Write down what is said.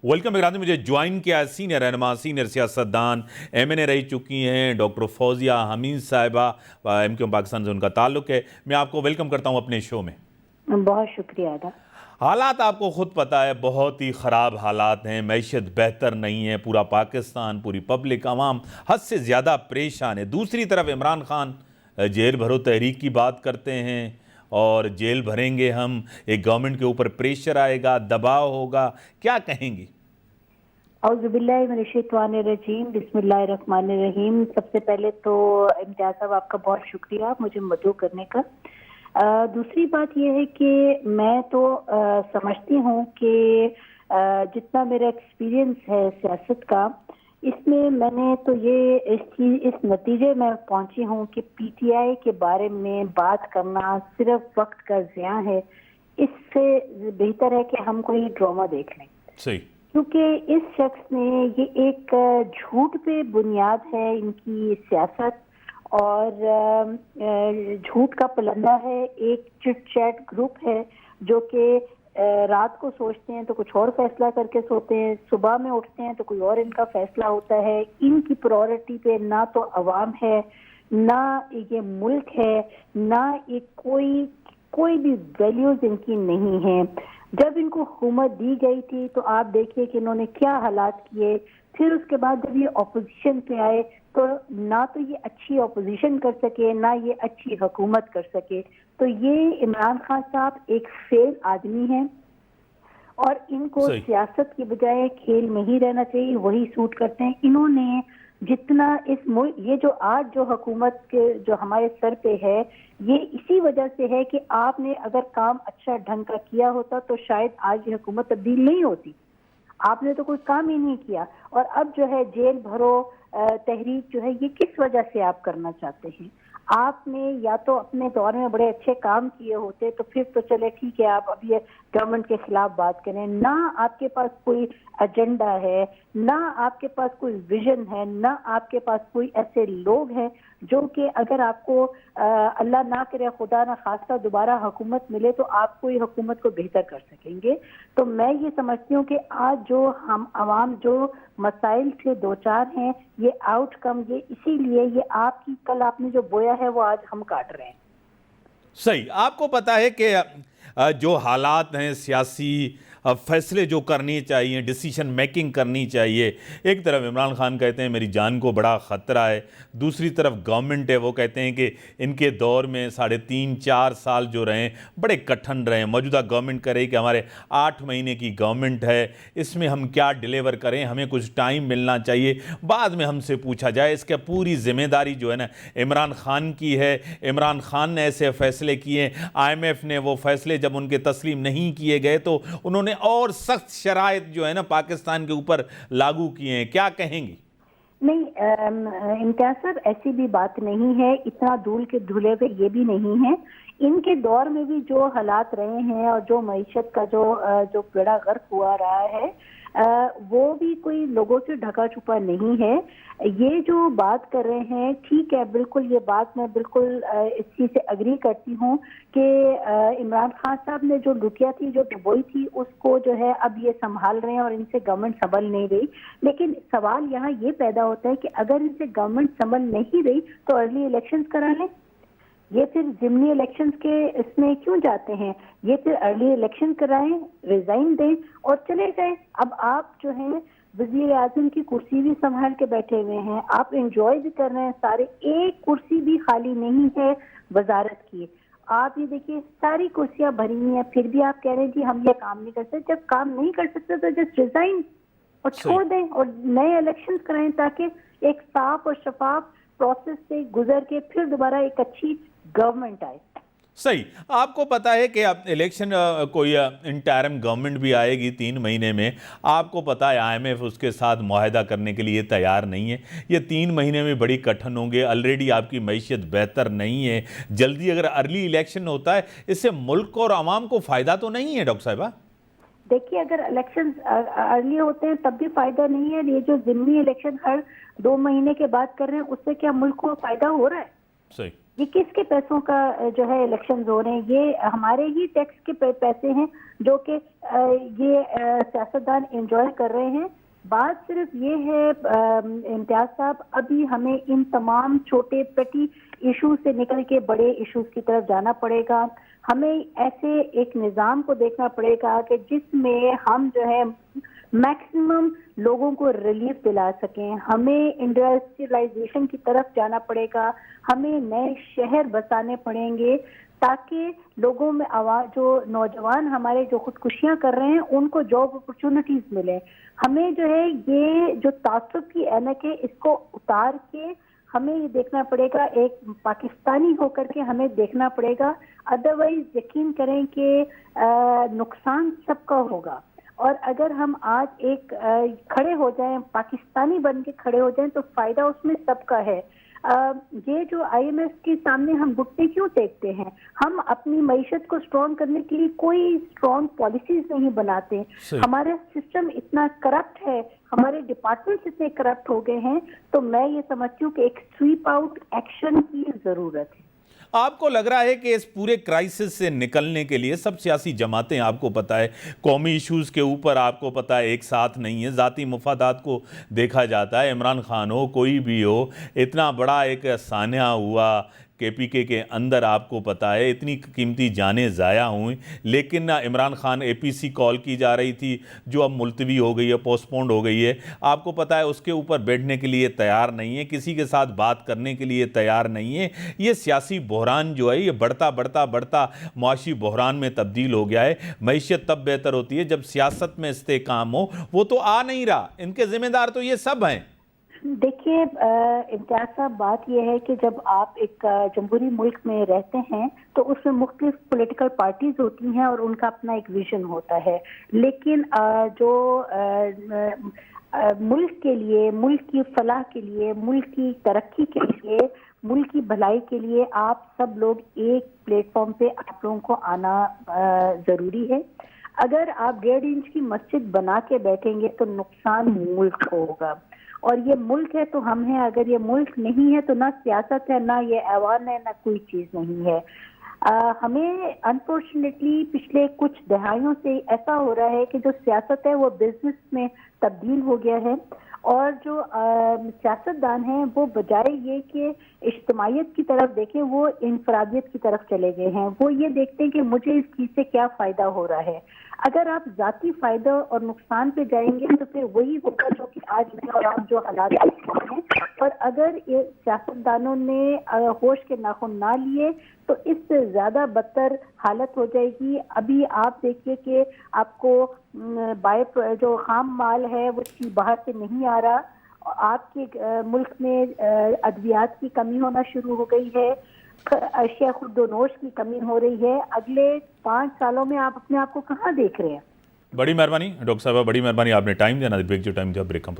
Welcome اگر مجھے join کیا سینئر رہنما سینئر سیاستدان MNA رہ چکی ہیں ڈاکٹر فوزیہ حمید صاحبہ، MQM پاکستان سے ان کا تعلق ہے. میں آپ کو ویلکم کرتا ہوں اپنے شو میں. بہت شکریہ. حالات آپ کو خود پتہ ہے، بہت ہی خراب حالات ہیں، معیشت بہتر نہیں ہے، پورا پاکستان، پوری پبلک، عوام حد سے زیادہ پریشان ہے. دوسری طرف عمران خان جیل بھرو تحریک کی بات کرتے ہیں اور جیل بھریں گے ہم، ایک گورنمنٹ کے اوپر پریشر آئے گا، دباؤ ہوگا. کیا کہیں گی؟ اعوذ باللہ من الشیطان الرجیم، بسم اللہ الرحمن الرحیم. سب سے پہلے تو امتیاز صاحب آپ کا بہت شکریہ مجھے مدعو کرنے کا. دوسری بات یہ ہے کہ میں تو سمجھتی ہوں کہ جتنا میرا ایکسپیرینس ہے سیاست کا، اس میں نے تو یہ اس نتیجے میں پہنچی ہوں کہ PTI کے بارے میں بات کرنا صرف وقت کا ضیاع ہے. اس سے بہتر ہے کہ ہم کوئی ڈرامہ دیکھ لیں. صحیح. کیونکہ اس شخص نے یہ ایک جھوٹ پہ بنیاد ہے ان کی سیاست، اور جھوٹ کا پلندہ ہے. ایک چٹ چیٹ گروپ ہے جو کہ رات کو سوچتے ہیں تو کچھ اور فیصلہ کر کے سوتے ہیں، صبح میں اٹھتے ہیں تو کوئی اور ان کا فیصلہ ہوتا ہے. ان کی پرائورٹی پہ نہ تو عوام ہے، نہ یہ ملک ہے، نہ کوئی بھی ویلیوز ان کی نہیں ہیں. جب ان کو حکومت دی گئی تھی تو آپ دیکھیے کہ انہوں نے کیا حالات کیے. پھر اس کے بعد جب یہ اپوزیشن پہ آئے تو نہ تو یہ اچھی اپوزیشن کر سکے، نہ یہ اچھی حکومت کر سکے. تو یہ عمران خان صاحب ایک فیل آدمی ہیں، اور ان کو سیاست کی بجائے کھیل میں ہی رہنا چاہیے. وہی سوٹ کرتے ہیں. انہوں نے جتنا اس ملک، یہ جو آج جو حکومت کے جو ہمارے سر پہ ہے، یہ اسی وجہ سے ہے کہ آپ نے اگر کام اچھا ڈھنگ کا کیا ہوتا تو شاید آج یہ حکومت تبدیل نہیں ہوتی. آپ نے تو کوئی کام ہی نہیں کیا. اور اب جو ہے جیل بھرو تحریک جو ہے، یہ کس وجہ سے آپ کرنا چاہتے ہیں؟ آپ نے یا تو اپنے دور میں بڑے اچھے کام کیے ہوتے تو پھر تو چلے ٹھیک ہے، آپ اب یہ گورنمنٹ کے خلاف بات کریں. نہ آپ کے پاس کوئی ایجنڈا ہے، نہ آپ کے پاس کوئی ویژن ہے، نہ آپ کے پاس کوئی ایسے لوگ ہیں جو کہ اگر آپ کو اللہ نہ کرے، خدا نہ خواستہ دوبارہ حکومت ملے تو آپ کوئی حکومت کو بہتر کر سکیں گے. تو میں یہ سمجھتی ہوں کہ آج جو ہم عوام جو مسائل سے دوچار ہیں، یہ آؤٹ کم یہ اسی لیے، یہ آپ کی کل آپ نے جو بویا ہے وہ آج ہم کاٹ رہے ہیں. صحیح. آپ کو پتا ہے کہ جو حالات ہیں، سیاسی فیصلے جو کرنی چاہیے، ڈیسیشن میکنگ کرنی چاہیے. ایک طرف عمران خان کہتے ہیں میری جان کو بڑا خطرہ ہے، دوسری طرف گورنمنٹ ہے، وہ کہتے ہیں کہ ان کے دور میں 3.5-4 سال جو رہے بڑے کٹھن رہے. موجودہ گورنمنٹ کہہ رہی کہ ہمارے 8 مہینے کی گورنمنٹ ہے، اس میں ہم کیا ڈیلیور کریں، ہمیں کچھ ٹائم ملنا چاہیے، بعد میں ہم سے پوچھا جائے. اس کا پوری ذمہ داری جو ہے نا عمران خان کی ہے. عمران خان نے ایسے فیصلے کیے. IMF نے وہ فیصلے جب ان کے تسلیم نہیں کیے گئے تو انہوں نے اور سخت شرائط جو ہے نا پاکستان کے اوپر لاگو کیے ہیں. کیا کہیں گی؟ نہیں امتیاز صاحب، ایسی بھی بات نہیں ہے. اتنا دھول کے دھلے ہوئے یہ بھی نہیں ہے. ان کے دور میں بھی جو حالات رہے ہیں اور جو معیشت کا جو بیڑا غرق ہوا رہا ہے، وہ بھی کوئی لوگوں سے ڈھکا چھپا نہیں ہے. یہ جو بات کر رہے ہیں ٹھیک ہے، بالکل یہ بات میں بالکل اس چیز سے اگری کرتی ہوں کہ عمران خان صاحب نے جو لٹیا تھی، جو ڈبوئی تھی، اس کو جو ہے اب یہ سنبھال رہے ہیں اور ان سے گورنمنٹ سنبھل نہیں رہی. لیکن سوال یہاں یہ پیدا ہوتا ہے کہ اگر ان سے گورنمنٹ سنبھل نہیں رہی تو ارلی الیکشنز کرا لیں. یہ پھر ضمنی الیکشنز کے اس میں کیوں جاتے ہیں؟ یہ پھر ارلی الیکشن کرائیں، ریزائن دیں اور چلے جائیں. اب آپ جو ہیں وزیر اعظم کی کرسی بھی سنبھال کے بیٹھے ہوئے ہیں، آپ انجوائے بھی کر رہے ہیں سارے، ایک کرسی بھی خالی نہیں ہے وزارت کی. آپ یہ دیکھیے ساری کرسیاں بھری ہوئی ہیں، پھر بھی آپ کہہ رہے ہیں جی ہم یہ کام نہیں کر سکتے. جب کام نہیں کر سکتے تو جسٹ ریزائن اور چھوڑ دیں اور نئے الیکشن کرائیں، تاکہ ایک صاف اور شفاف پروسیس سے گزر کے پھر دوبارہ ایک اچھی گورنمنٹ آئے. صحیح. آپ کو پتا ہے کہ اب الیکشن کوئی انٹرم گورنمنٹ بھی آئے گی 3 مہینے میں. آپ کو پتا ہے IMF اس کے ساتھ معاہدہ کرنے کے لیے تیار نہیں ہے. یہ 3 مہینے میں بڑی کٹھن ہوں گے. آلریڈی آپ کی معیشت بہتر نہیں ہے. جلدی اگر ارلی الیکشن ہوتا ہے اس سے ملک اور عوام کو فائدہ تو نہیں ہے ڈاکٹر صاحبہ؟ دیکھیے اگر الیکشن ارلی ہوتے ہیں تب بھی فائدہ نہیں ہے. یہ جو ضمنی الیکشن ہر 2 مہینے کے بعد کر رہے ہیں اس سے کیا ملک کو فائدہ ہو رہا ہے؟ صحیح. یہ کس کے پیسوں کا جو ہے الیکشنز ہو رہے ہیں؟ یہ ہمارے ہی ٹیکس کے پیسے ہیں جو کہ یہ سیاستدان انجوائے کر رہے ہیں. بات صرف یہ ہے امتیاز صاحب، ابھی ہمیں ان تمام چھوٹے پیٹی ایشوز سے نکل کے بڑے ایشوز کی طرف جانا پڑے گا. ہمیں ایسے ایک نظام کو دیکھنا پڑے گا کہ جس میں ہم جو ہے میکسیمم لوگوں کو ریلیف دلا سکیں. ہمیں انڈسٹریلائزیشن کی طرف جانا پڑے گا، ہمیں نئے شہر بسانے پڑیں گے تاکہ لوگوں میں جو نوجوان ہمارے جو خودکشیاں کر رہے ہیں ان کو جاب اپرچونٹیز ملیں. ہمیں جو ہے یہ جو تعصب کی اینک ہے اس کو اتار کے ہمیں یہ دیکھنا پڑے گا، ایک پاکستانی ہو کر کے ہمیں دیکھنا پڑے گا. ادروائز یقین کریں کہ نقصان سب کا ہوگا. اور اگر ہم آج ایک کھڑے ہو جائیں، پاکستانی بن کے کھڑے ہو جائیں تو فائدہ اس میں سب کا ہے. یہ جو آئی ایم ایف کے سامنے ہم گھٹنے کیوں ٹیکتے ہیں؟ ہم اپنی معیشت کو اسٹرانگ کرنے کے لیے کوئی اسٹرانگ پالیسیز نہیں بناتے. ہمارا سسٹم اتنا کرپٹ ہے، ہمارے ڈپارٹمنٹس اتنے کرپٹ ہو گئے ہیں، تو میں یہ سمجھتی ہوں کہ ایک سویپ آؤٹ ایکشن کی ضرورت ہے. آپ کو لگ رہا ہے کہ اس پورے کرائسس سے نکلنے کے لیے سب سیاسی جماعتیں، آپ کو پتہ ہے قومی ایشوز کے اوپر آپ کو پتہ ہے ایک ساتھ نہیں ہے، ذاتی مفادات کو دیکھا جاتا ہے. عمران خان ہو کوئی بھی ہو، اتنا بڑا ایک سانحہ ہوا کے پی کے اندر، آپ کو پتہ ہے اتنی قیمتی جانیں ضائع ہوئیں، لیکن عمران خان اے پی سی کال کی جا رہی تھی جو اب ملتوی ہو گئی ہے، پوسٹ پونڈ ہو گئی ہے. آپ کو پتہ ہے اس کے اوپر بیٹھنے کے لیے تیار نہیں ہے، کسی کے ساتھ بات کرنے کے لیے تیار نہیں ہے. یہ سیاسی بحران جو ہے یہ بڑھتا معاشی بحران میں تبدیل ہو گیا ہے. معیشت تب بہتر ہوتی ہے جب سیاست میں استحکام ہو، وہ تو آ نہیں رہا. ان کے ذمہ دار تو یہ سب ہیں. دیکھیے امتیاز صاحب، بات یہ ہے کہ جب آپ ایک جمہوری ملک میں رہتے ہیں تو اس میں مختلف پولیٹیکل پارٹیز ہوتی ہیں اور ان کا اپنا ایک ویژن ہوتا ہے. لیکن جو ملک کے لیے، ملک کی فلاح کے لیے، ملک کی ترقی کے لیے، ملک کی بھلائی کے لیے آپ سب لوگ ایک پلیٹ فارم پہ آپ لوگوں کو آنا ضروری ہے. اگر آپ 1.5 انچ کی مسجد بنا کے بیٹھیں گے تو نقصان ملک کو ہوگا. اور یہ ملک ہے تو ہم ہیں، اگر یہ ملک نہیں ہے تو نہ سیاست ہے، نہ یہ ایوان ہے، نہ کوئی چیز نہیں ہے. ہمیں انفارچونیٹلی پچھلے کچھ دہائیوں سے ایسا ہو رہا ہے کہ جو سیاست ہے وہ بزنس میں تبدیل ہو گیا ہے، اور جو سیاستدان ہیں وہ بجائے یہ کہ اجتماعیت کی طرف دیکھیں وہ انفرادیت کی طرف چلے گئے ہیں. وہ یہ دیکھتے ہیں کہ مجھے اس چیز سے کیا فائدہ ہو رہا ہے. اگر آپ ذاتی فائدہ اور نقصان پہ جائیں گے تو پھر وہی ہوگا جو کہ آج میں اور آپ جو حالات ہیں. اور اگر یہ سیاستدانوں نے ہوش کے ناخن نہ لیے تو اس سے زیادہ بدتر حالت ہو جائے گی. ابھی آپ دیکھیے کہ آپ کو جو خام مال ہے وہ باہر سے نہیں آ رہا. آپ کے ملک میں ادویات کی کمی ہونا شروع ہو گئی ہے، اشیاء خود و نوش کی کمی ہو رہی ہے. اگلے 5 سالوں میں آپ اپنے آپ کو کہاں دیکھ رہے ہیں؟ بڑی مہربانی ڈاکٹر صاحبہ، بڑی مہربانی، آپ نے ٹائم دیا نا، بریک جو ٹائم دیا بریک کم